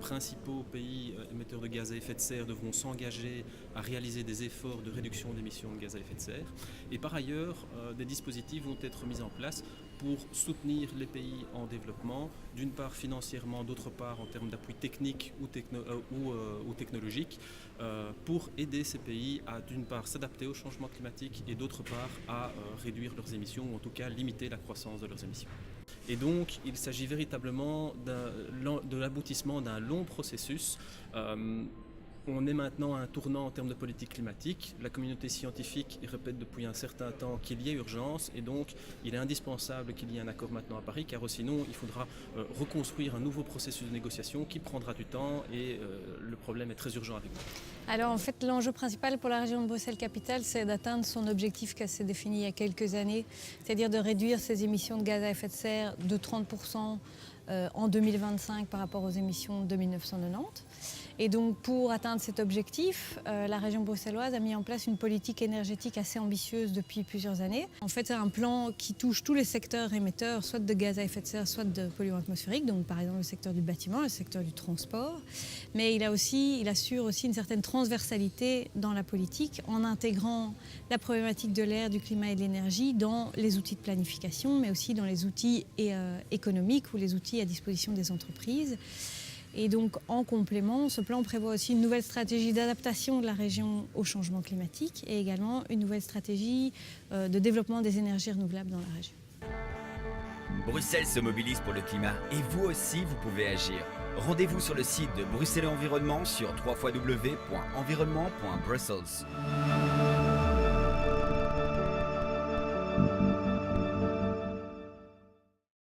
principaux pays émetteurs de gaz à effet de serre devront s'engager à réaliser des efforts de réduction d'émissions de gaz à effet de serre. Et par ailleurs, des dispositifs vont être mis en place pour soutenir les pays en développement, d'une part financièrement, d'autre part en termes d'appui technique ou technologique, pour aider ces pays à d'une part s'adapter au changement climatique et d'autre part à réduire leurs émissions ou en tout cas limiter la croissance de leurs émissions. Et donc il s'agit véritablement de l'aboutissement d'un long processus. On est maintenant à un tournant en termes de politique climatique. La communauté scientifique répète depuis un certain temps qu'il y a urgence et donc il est indispensable qu'il y ait un accord maintenant à Paris car sinon il faudra reconstruire un nouveau processus de négociation qui prendra du temps et le problème est très urgent avec nous. Alors en fait l'enjeu principal pour la région de Bruxelles-Capitale c'est d'atteindre son objectif qu'elle s'est défini il y a quelques années, c'est-à-dire de réduire ses émissions de gaz à effet de serre de 30% en 2025 par rapport aux émissions de 1990. Et donc pour atteindre cet objectif, la région bruxelloise a mis en place une politique énergétique assez ambitieuse depuis plusieurs années. En fait, c'est un plan qui touche tous les secteurs émetteurs, soit de gaz à effet de serre, soit de polluants atmosphériques, donc par exemple le secteur du bâtiment, le secteur du transport. Mais il assure aussi une certaine transversalité dans la politique en intégrant la problématique de l'air, du climat et de l'énergie dans les outils de planification, mais aussi dans les outils économiques ou les outils à disposition des entreprises. Et donc, en complément, ce plan prévoit aussi une nouvelle stratégie d'adaptation de la région au changement climatique et également une nouvelle stratégie de développement des énergies renouvelables dans la région. Bruxelles se mobilise pour le climat et vous aussi, vous pouvez agir. Rendez-vous sur le site de Bruxelles Environnement sur www.environnement.brussels.